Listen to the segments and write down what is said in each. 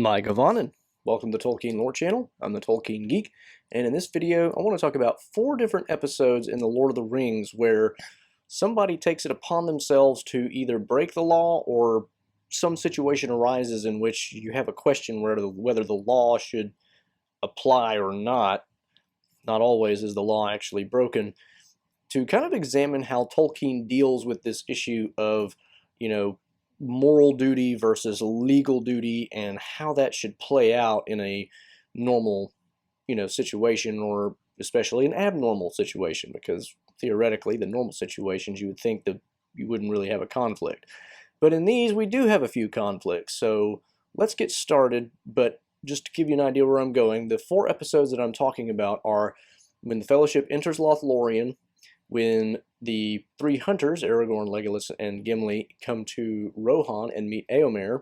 Hi, Gavanan. Welcome to the Tolkien Lore Channel. I'm the Tolkien Geek, and in this video I want to talk about 4 different episodes in The Lord of the Rings where somebody takes it upon themselves to either break the law or some situation arises in which you have a question whether the law should apply or not. Not always is the law actually broken. To kind of examine how Tolkien deals with this issue of, moral duty versus legal duty and how that should play out in a normal, situation, or especially an abnormal situation, because theoretically the normal situations you would think that you wouldn't really have a conflict. But in these we do have a few conflicts, so let's get started. But just to give you an idea where I'm going, the 4 episodes that I'm talking about are when the Fellowship enters Lothlorien, when the 3 hunters, Aragorn, Legolas, and Gimli, come to Rohan and meet Éomer,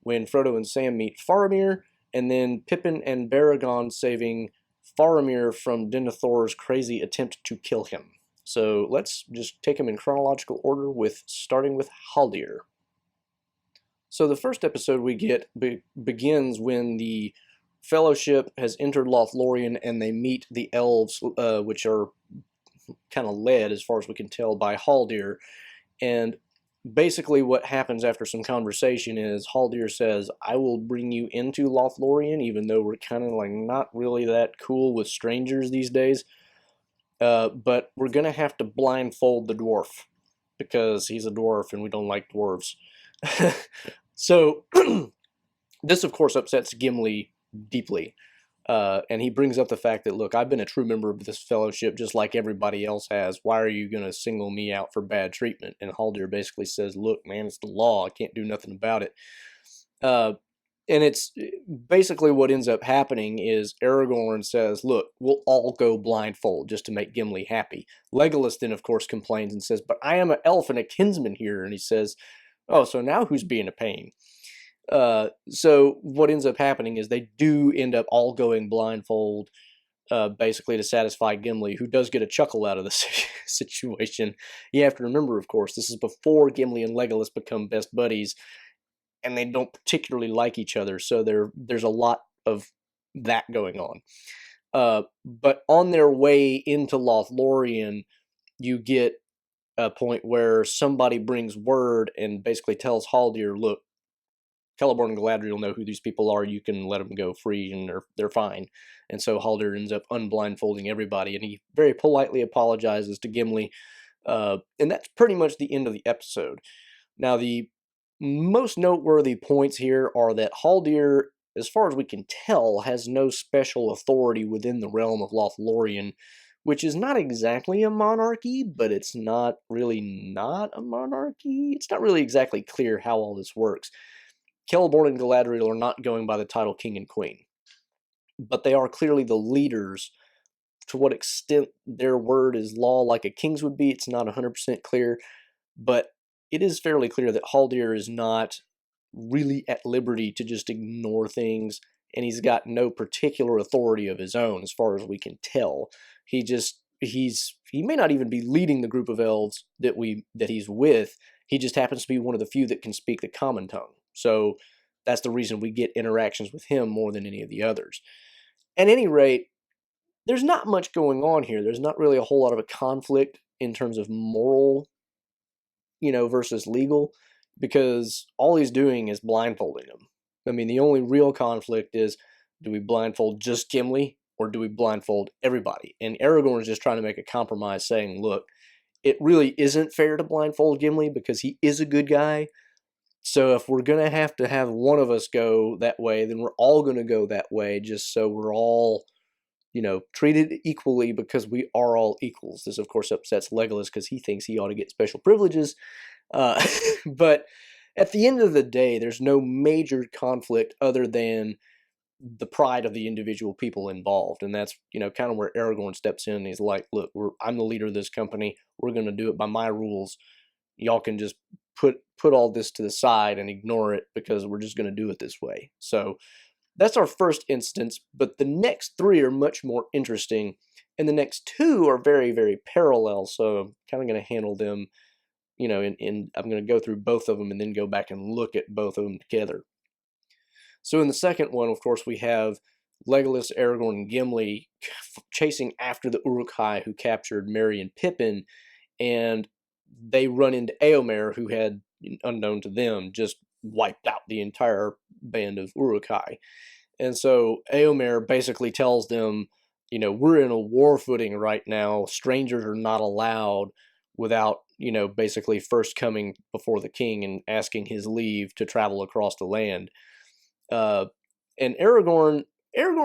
when Frodo and Sam meet Faramir, and then Pippin and Baragon saving Faramir from Denethor's crazy attempt to kill him. So let's just take them in chronological order, starting with Haldir. So the first episode we get begins when the Fellowship has entered Lothlorien and they meet the elves, which are kind of led, as far as we can tell, by Haldir. And basically what happens after some conversation is Haldir says, I will bring you into Lothlorien, even though we're kind of like not really that cool with strangers these days. But we're going to have to blindfold the dwarf because he's a dwarf and we don't like dwarves. So this, of course, upsets Gimli deeply. And he brings up the fact that, look, I've been a true member of this fellowship just like everybody else has. Why are you going to single me out for bad treatment? And Haldir basically says, look, man, it's the law. I can't do nothing about it. And it's basically what ends up happening is Aragorn says, look, we'll all go blindfold just to make Gimli happy. Legolas then, of course, complains and says, but I am an elf and a kinsman here. And he says, oh, so now who's being a pain? So what ends up happening is they do end up all going blindfold, basically to satisfy Gimli, who does get a chuckle out of the situation. You have to remember, of course, this is before Gimli and Legolas become best buddies, and they don't particularly like each other, so there's a lot of that going on. But on their way into Lothlorien, you get a point where somebody brings word and basically tells Haldir, look, Celeborn and Galadriel know who these people are. You can let them go free, and they're fine. And so Haldir ends up unblindfolding everybody, and he very politely apologizes to Gimli. And that's pretty much the end of the episode. Now, the most noteworthy points here are that Haldir, as far as we can tell, has no special authority within the realm of Lothlorien, which is not exactly a monarchy, but it's not really not a monarchy. It's not really exactly clear how all this works. Celeborn and Galadriel are not going by the title King and Queen, but they are clearly the leaders. To what extent their word is law like a king's would be, it's not 100% clear, but it is fairly clear that Haldir is not really at liberty to just ignore things, and he's got no particular authority of his own as far as we can tell. He may not even be leading the group of elves that he's with. He just happens to be one of the few that can speak the common tongue. So that's the reason we get interactions with him more than any of the others. At any rate, there's not much going on here. There's not really a whole lot of a conflict in terms of moral, versus legal, because all he's doing is blindfolding them. I mean, the only real conflict is, do we blindfold just Gimli, or do we blindfold everybody? And Aragorn is just trying to make a compromise, saying, look, it really isn't fair to blindfold Gimli because he is a good guy. So if we're going to have one of us go that way, then we're all going to go that way, just so we're all, treated equally, because we are all equals. This, of course, upsets Legolas because he thinks he ought to get special privileges. But at the end of the day, there's no major conflict other than the pride of the individual people involved. And that's, kind of where Aragorn steps in. And he's like, look, I'm the leader of this company. We're going to do it by my rules. Y'all can just put all this to the side and ignore it because we're just going to do it this way. So that's our first instance, but the next 3 are much more interesting, and the next 2 are very, very parallel, so I'm kind of going to handle them, I'm going to go through both of them and then go back and look at both of them together. So in the second one, of course, we have Legolas, Aragorn, and Gimli chasing after the Uruk-hai who captured Merry and Pippin, and they run into Éomer, who had, unknown to them, just wiped out the entire band of Uruk-hai. And so Éomer basically tells them, we're in a war footing right now. Strangers are not allowed without, basically first coming before the king and asking his leave to travel across the land. Uh, and Aragorn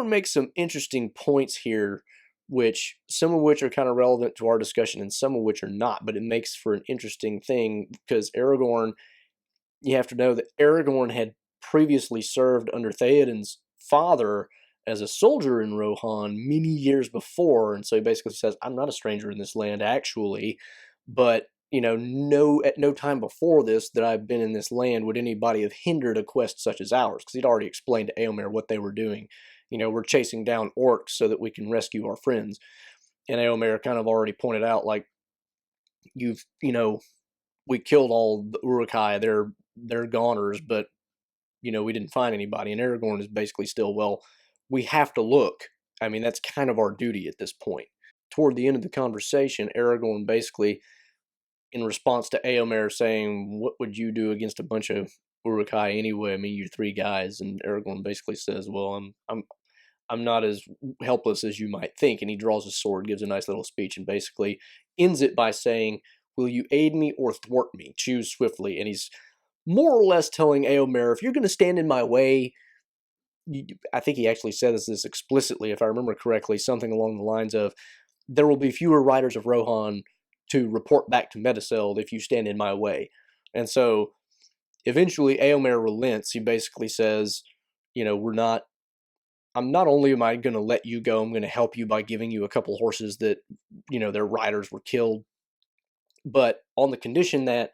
makes some interesting points here, which some of which are kind of relevant to our discussion and some of which are not, but it makes for an interesting thing because Aragorn, you have to know that Aragorn had previously served under Theoden's father as a soldier in Rohan many years before, and so he basically says, I'm not a stranger in this land, actually, but at no time before this that I've been in this land would anybody have hindered a quest such as ours, because he'd already explained to Éomer what they were doing. We're chasing down orcs so that we can rescue our friends. And Éomer kind of already pointed out, like, we killed all the Uruk-hai, they're goners, but we didn't find anybody. And Aragorn is basically still, well, we have to look. I mean, that's kind of our duty at this point. Toward the end of the conversation, Aragorn basically, in response to Éomer saying, what would you do against a bunch of Uruk-hai anyway? I mean, you're three guys. And Aragorn basically says, well, I'm not as helpless as you might think. And he draws his sword, gives a nice little speech, and basically ends it by saying, will you aid me or thwart me? Choose swiftly. And he's more or less telling Éomer, if you're going to stand in my way, I think he actually says this explicitly, if I remember correctly, something along the lines of, there will be fewer riders of Rohan to report back to Meduseld if you stand in my way. And so eventually Éomer relents. He basically says, I'm not only am I going to let you go, I'm going to help you by giving you a couple horses that, their riders were killed, but on the condition that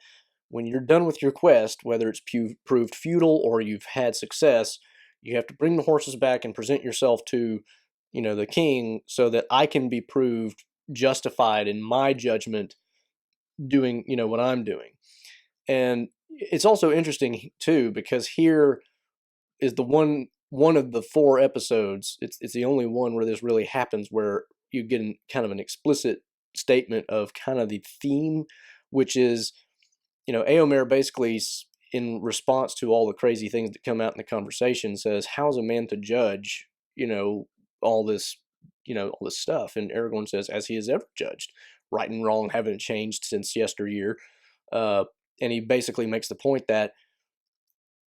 when you're done with your quest, whether it's proved futile or you've had success, you have to bring the horses back and present yourself to, the king, so that I can be proved justified in my judgment doing, what I'm doing. And it's also interesting too, because here is the one of the 4 episodes, it's the only one where this really happens, where you get kind of an explicit statement of kind of the theme, which is, Éomer basically, in response to all the crazy things that come out in the conversation, says, how's a man to judge, all this, all this stuff? And Aragorn says, as he has ever judged. Right and wrong haven't changed since yesteryear. And he basically makes the point that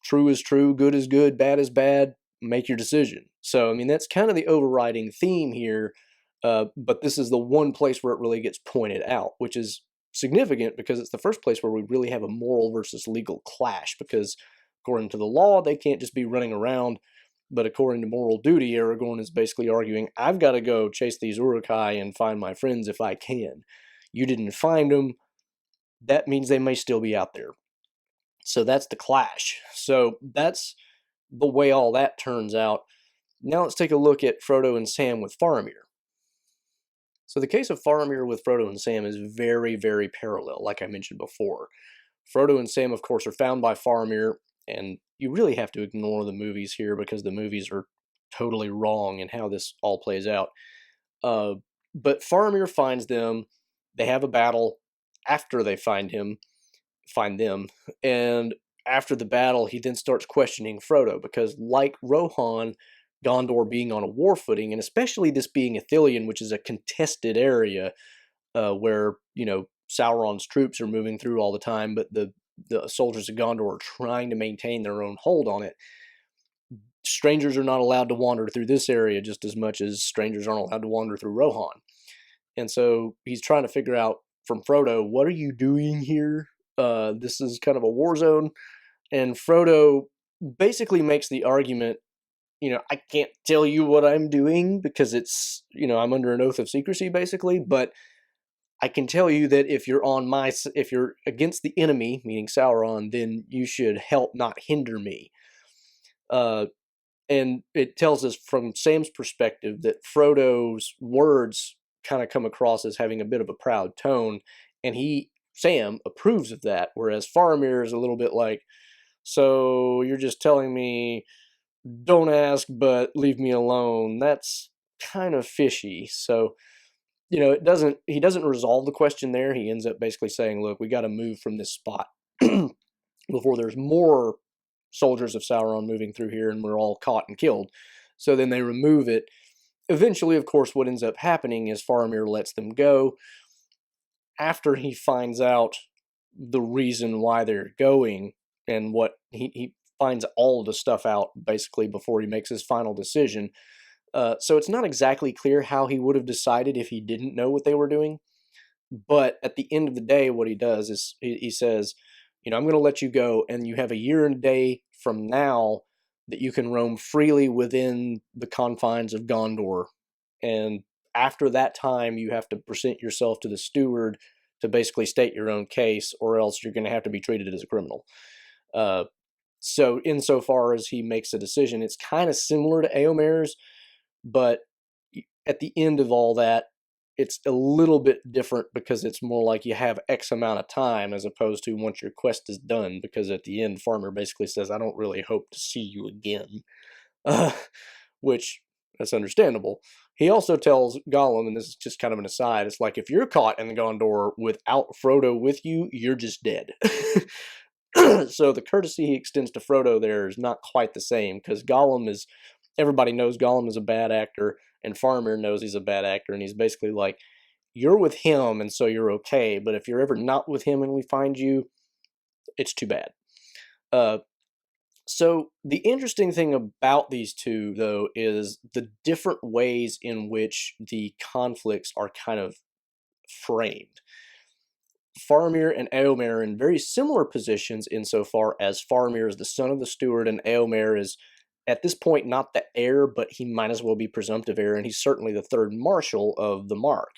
true is true, good is good, bad is bad, make your decision. So, I mean, that's kind of the overriding theme here. But this is the one place where it really gets pointed out, which is significant because it's the first place where we really have a moral versus legal clash, because according to the law, they can't just be running around. But according to moral duty, Aragorn is basically arguing, I've got to go chase these Uruk-hai and find my friends if I can. You didn't find them. That means they may still be out there. So that's the clash. So that's the way all that turns out. Now let's take a look at Frodo and Sam with Faramir. So the case of Faramir with Frodo and Sam is very, very parallel, like I mentioned before. Frodo and Sam, of course, are found by Faramir, and you really have to ignore the movies here because the movies are totally wrong in how this all plays out. But Faramir finds them. They have a battle after they find them, and after the battle, he then starts questioning Frodo because, like Rohan, Gondor being on a war footing, and especially this being Ithilien, which is a contested area where, Sauron's troops are moving through all the time, but the soldiers of Gondor are trying to maintain their own hold on it. Strangers are not allowed to wander through this area just as much as strangers aren't allowed to wander through Rohan. And so he's trying to figure out from Frodo, what are you doing here? This is kind of a war zone. And Frodo basically makes the argument, I can't tell you what I'm doing because it's, I'm under an oath of secrecy, basically, but I can tell you that if you're against the enemy, meaning Sauron, then you should help, not hinder me. And it tells us from Sam's perspective that Frodo's words kind of come across as having a bit of a proud tone, and Sam approves of that, whereas Faramir is a little bit like, so you're just telling me don't ask, but leave me alone, that's kind of fishy. So, he doesn't resolve the question there. He ends up basically saying, look, we got to move from this spot before there's more soldiers of Sauron moving through here and we're all caught and killed. So then they remove it. Eventually, of course, what ends up happening is Faramir lets them go after he finds out the reason why they're going, and what he finds all the stuff out basically before he makes his final decision. So it's not exactly clear how he would have decided if he didn't know what they were doing. But at the end of the day, what he does is he says, I'm going to let you go, and you have a year and a day from now that you can roam freely within the confines of Gondor. And after that time, you have to present yourself to the steward to basically state your own case, or else you're going to have to be treated as a criminal. So insofar as he makes a decision, it's kind of similar to Éomer's, but at the end of all that, it's a little bit different because it's more like you have X amount of time as opposed to once your quest is done, because at the end, Farmer basically says, I don't really hope to see you again, which that's understandable. He also tells Gollum, and this is just kind of an aside, it's like, if you're caught in the Gondor without Frodo with you, you're just dead. So the courtesy he extends to Frodo there is not quite the same, because everybody knows Gollum is a bad actor, and Faramir knows he's a bad actor, and he's basically like, you're with him, and so you're okay, but if you're ever not with him and we find you, it's too bad. So the interesting thing about these two, though, is the different ways in which the conflicts are kind of framed. Faramir and Éomer are in very similar positions insofar as Faramir is the son of the steward, and Éomer is, at this point, not the heir, but he might as well be presumptive heir, and he's certainly the third marshal of the Mark.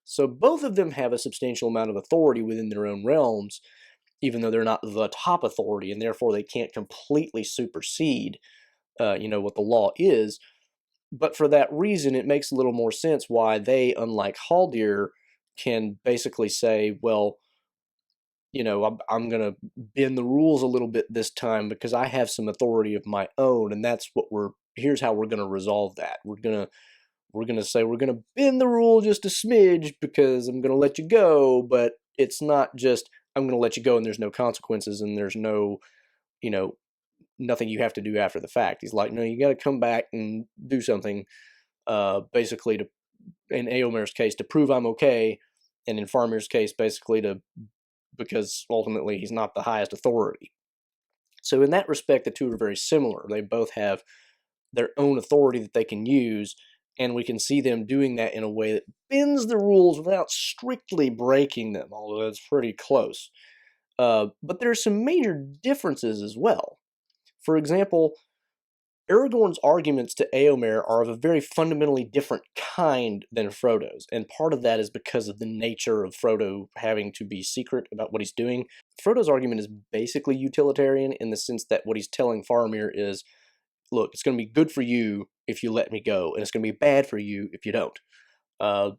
So both of them have a substantial amount of authority within their own realms, even though they're not the top authority, and therefore they can't completely supersede, what the law is. But for that reason, it makes a little more sense why they, unlike Haldir, can basically say, well, I'm going to bend the rules a little bit this time because I have some authority of my own, and here's how we're going to resolve that. We're going to say we're going to bend the rule just a smidge because I'm going to let you go, but it's not just I'm going to let you go and there's no consequences and there's no, nothing you have to do after the fact. He's like, no, you got to come back and do something, basically in Éomer's case, to prove I'm okay, and in Faramir's case, basically because ultimately he's not the highest authority. So in that respect, the two are very similar. They both have their own authority that they can use, and we can see them doing that in a way that bends the rules without strictly breaking them, although that's pretty close. But there are some major differences as well. For example, Aragorn's arguments to Éomer are of a very fundamentally different kind than Frodo's, and part of that is because of the nature of Frodo having to be secret about what he's doing. Frodo's argument is basically utilitarian in the sense that what he's telling Faramir is, look, it's going to be good for you if you let me go, and it's going to be bad for you if you don't. I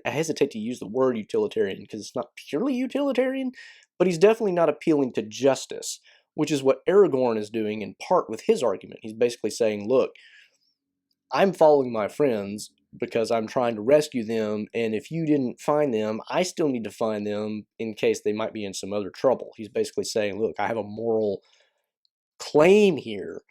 hesitate to use the word utilitarian because it's not purely utilitarian, but he's definitely not appealing to justice, which is what Aragorn is doing in part with his argument. He's basically saying, look, I'm following my friends because I'm trying to rescue them, and if you didn't find them, I still need to find them in case they might be in some other trouble. He's basically saying, look, I have a moral claim here.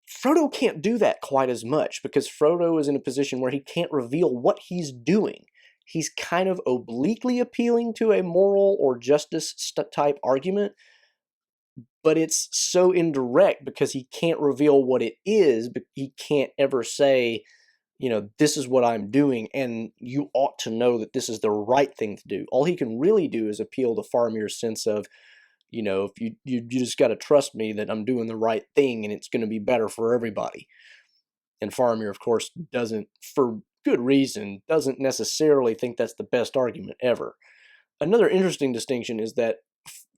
Frodo can't do that quite as much because Frodo is in a position where he can't reveal what he's doing. He's kind of obliquely appealing to a moral or justice type argument, but it's so indirect because he can't reveal what it is, but he can't ever say, this is what I'm doing, and you ought to know that this is the right thing to do. All he can really do is appeal to Faramir's sense of, if you just got to trust me that I'm doing the right thing and it's going to be better for everybody. And Faramir, of course, doesn't, for good reason, doesn't necessarily think that's the best argument ever. Another interesting distinction is that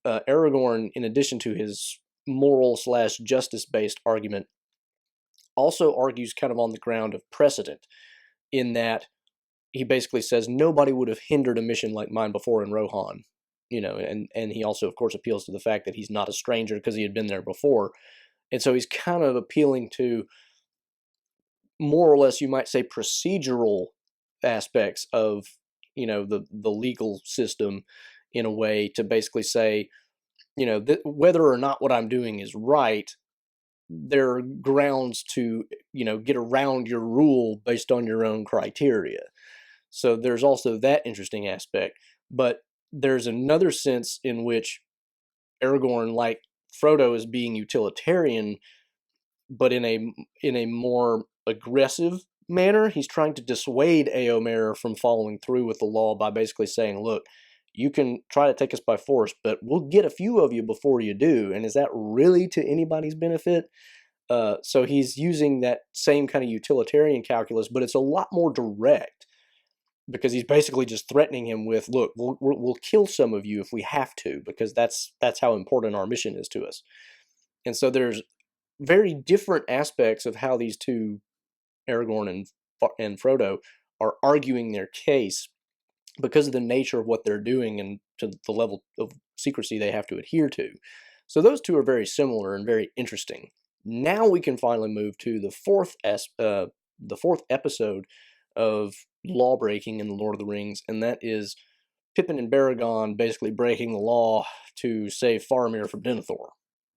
Aragorn, in addition to his moral/justice-based argument, also argues kind of on the ground of precedent, in that he basically says nobody would have hindered a mission like mine before in Rohan. And he also, of course, appeals to the fact that he's not a stranger because he had been there before. And so he's kind of appealing to, more or less, you might say, procedural aspects of, the legal system, in a way to basically say, whether or not what I'm doing is right, there are grounds to, get around your rule based on your own criteria. So there's also that interesting aspect. But there's another sense in which Aragorn, like Frodo, is being utilitarian, but in a more aggressive manner. He's trying to dissuade Eomer from following through with the law by basically saying, look, you can try to take us by force, but we'll get a few of you before you do. And is that really to anybody's benefit? So he's using that same kind of utilitarian calculus, but it's a lot more direct, because he's basically just threatening him with, look, we'll kill some of you if we have to, because that's how important our mission is to us. And so there's very different aspects of how these two, Aragorn and Frodo, are arguing their case, because of the nature of what they're doing and to the level of secrecy they have to adhere to. So those two are very similar and very interesting. Now we can finally move to the fourth episode of Lawbreaking in the Lord of the Rings, and that is Pippin and Baragon basically breaking the law to save Faramir from Denethor.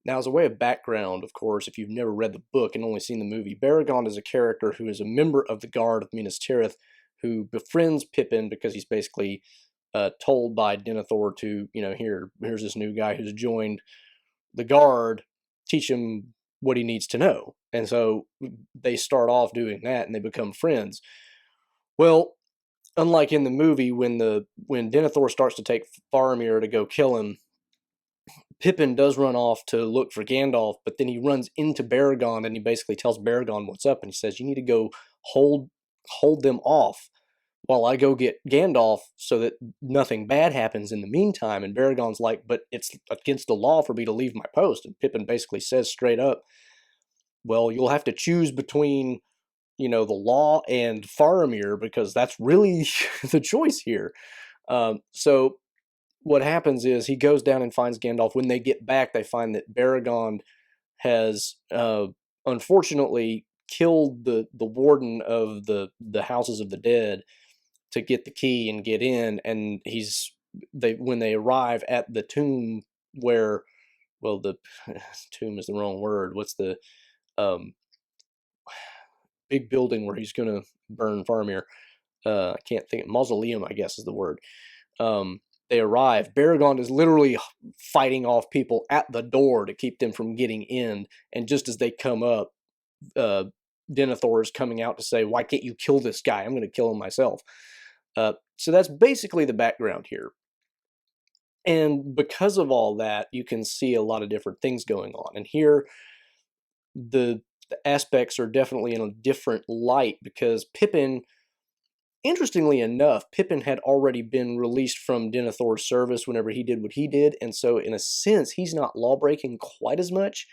Now, as a way of background, of course, if you've never read the book and only seen the movie, Baragon is a character who is a member of the Guard of Minas Tirith, who befriends Pippin because he's basically told by Denethor to, here's this new guy who's joined the Guard, teach him what he needs to know. And so they start off doing that, and they become friends. Well, unlike in the movie, when Denethor starts to take Faramir to go kill him, Pippin does run off to look for Gandalf, but then he runs into Baragon, and he basically tells Baragon what's up, and he says, you need to go hold them off while I go get Gandalf so that nothing bad happens in the meantime. And Baragon's like, but it's against the law for me to leave my post. And Pippin basically says straight up, well, you'll have to choose between, the law and Faramir, because that's really the choice here. So what happens is he goes down and finds Gandalf. When they get back, they find that Baragon has unfortunately killed the warden of the Houses of the Dead to get the key and get in. And when they arrive at the tomb where, well, the tomb is the wrong word. What's the big building where he's going to burn Faramir? I can't think. Mausoleum, I guess, is the word. They arrive. Baragon is literally fighting off people at the door to keep them from getting in. And just as they come up, Denethor is coming out to say, why can't you kill this guy? I'm going to kill him myself. So that's basically the background here. And because of all that, you can see a lot of different things going on. And here, the aspects are definitely in a different light, because Pippin, interestingly enough, Pippin had already been released from Denethor's service whenever he did what he did. And so in a sense, he's not lawbreaking quite as much,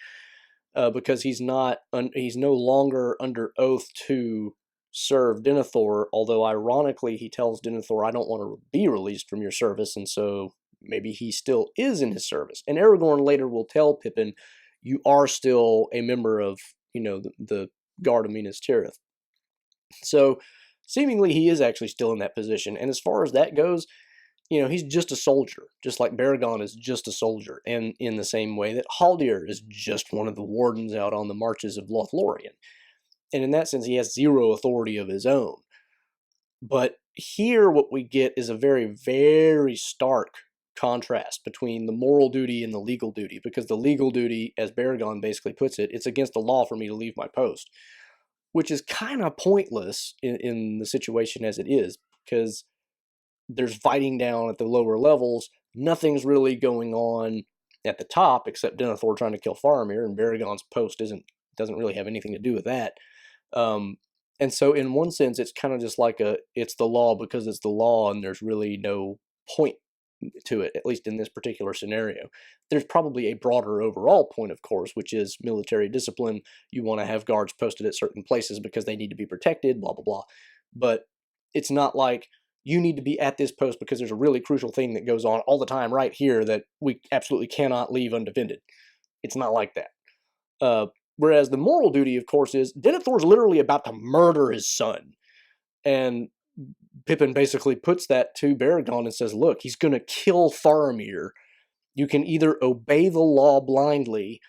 because he's no longer under oath to serve Denethor, although ironically he tells Denethor, I don't want to be released from your service, and so maybe he still is in his service. And Aragorn later will tell Pippin, you are still a member of, the Guard of Minas Tirith. So seemingly he is actually still in that position. And as far as that goes, he's just a soldier, just like Baragon is just a soldier. And in the same way that Haldir is just one of the wardens out on the marches of Lothlorien. And in that sense, he has zero authority of his own. But here what we get is a very, very stark contrast between the moral duty and the legal duty, because the legal duty, as Baragon basically puts it, it's against the law for me to leave my post, which is kind of pointless in the situation as it is, because there's fighting down at the lower levels. Nothing's really going on at the top except Denethor trying to kill Faramir, and Baragon's post doesn't really have anything to do with that. And so in one sense, it's kind of just like it's the law because it's the law, and there's really no point to it, at least in this particular scenario. There's probably a broader overall point, of course, which is military discipline. You want to have guards posted at certain places because they need to be protected, blah, blah, blah. But it's not like you need to be at this post because there's a really crucial thing that goes on all the time right here that we absolutely cannot leave undefended. It's not like that. Whereas the moral duty, of course, is Denethor's literally about to murder his son. And Pippin basically puts that to Baragon and says, look, he's going to kill Faramir. You can either obey the law blindly,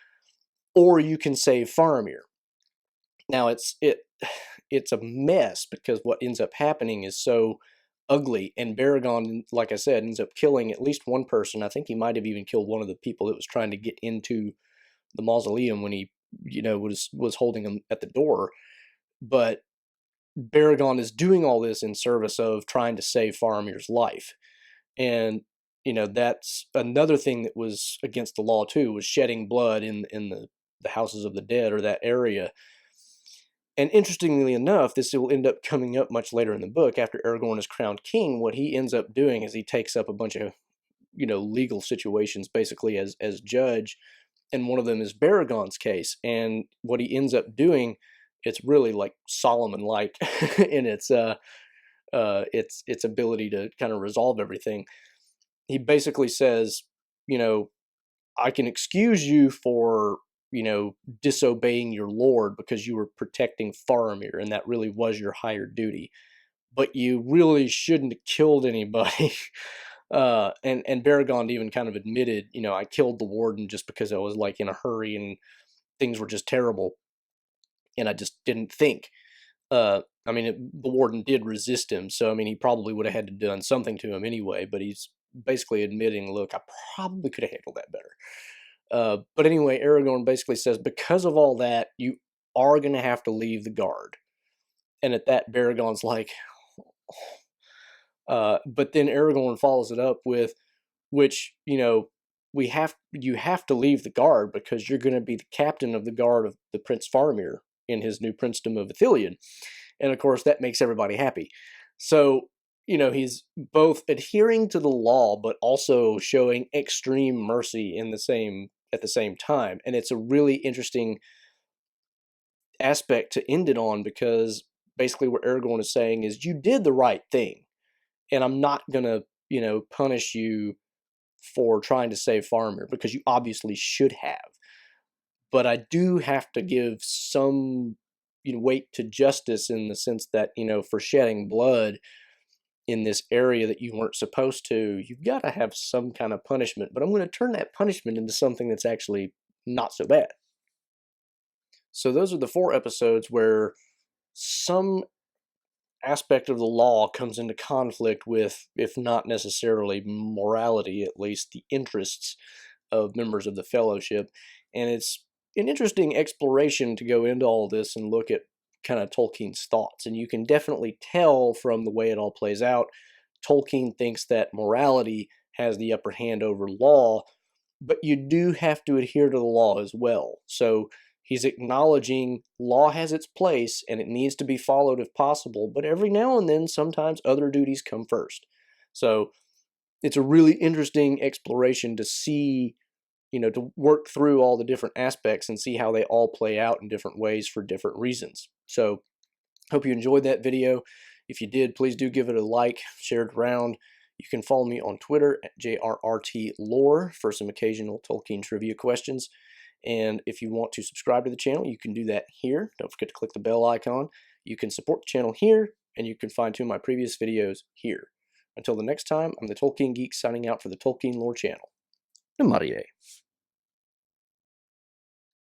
or you can save Faramir. Now, it's a mess, because what ends up happening is so ugly, and Baragon, like I said, ends up killing at least one person. I think he might have even killed one of the people that was trying to get into the mausoleum when he, was holding him at the door. But Baragon is doing all this in service of trying to save Faramir's life. And, that's another thing that was against the law too, was shedding blood in the houses of the dead, or that area. And interestingly enough, this will end up coming up much later in the book. After Aragorn is crowned king, what he ends up doing is he takes up a bunch of, legal situations basically as judge. And one of them is Baragon's case. And what he ends up doing, it's really like Solomon-like in its ability to kind of resolve everything. He basically says, I can excuse you for, disobeying your lord because you were protecting Faramir, and that really was your higher duty. But you really shouldn't have killed anybody. And Baragon even kind of admitted, I killed the warden just because I was like in a hurry and things were just terrible, and I just didn't think. The warden did resist him, so he probably would have had to done something to him anyway. But he's basically admitting, look, I probably could have handled that better. But anyway, Aragorn basically says, because of all that, you are going to have to leave the guard. And at that, Baragon's like, but then Aragorn follows it up with, which, you have to leave the guard because you're going to be the captain of the guard of the Prince Faramir in his new princedom of Ithilien. And of course, that makes everybody happy. So, he's both adhering to the law, but also showing extreme mercy at the same time. And it's a really interesting aspect to end it on, because basically what Aragorn is saying is, you did the right thing, and I'm not going to, punish you for trying to save Faramir, because you obviously should have. But I do have to give some weight to justice, in the sense that, for shedding blood in this area that you weren't supposed to, you've got to have some kind of punishment. But I'm going to turn that punishment into something that's actually not so bad. So those are the 4 episodes where some aspect of the law comes into conflict with, if not necessarily morality, at least the interests of members of the Fellowship. And it's an interesting exploration to go into all this and look at kind of Tolkien's thoughts. And you can definitely tell from the way it all plays out, Tolkien thinks that morality has the upper hand over law, but you do have to adhere to the law as well. So he's acknowledging law has its place and it needs to be followed if possible, but every now and then, sometimes other duties come first. So it's a really interesting exploration to see, to work through all the different aspects and see how they all play out in different ways for different reasons. So hope you enjoyed that video. If you did, please do give it a like, share it around. You can follow me on Twitter at JRRTLore for some occasional Tolkien trivia questions. And if you want to subscribe to the channel, you can do that here. Don't forget to click the bell icon. You can support the channel here, and you can find 2 of my previous videos here. Until the next time, I'm the Tolkien Geek, signing out for the Tolkien Lore channel. Namaste.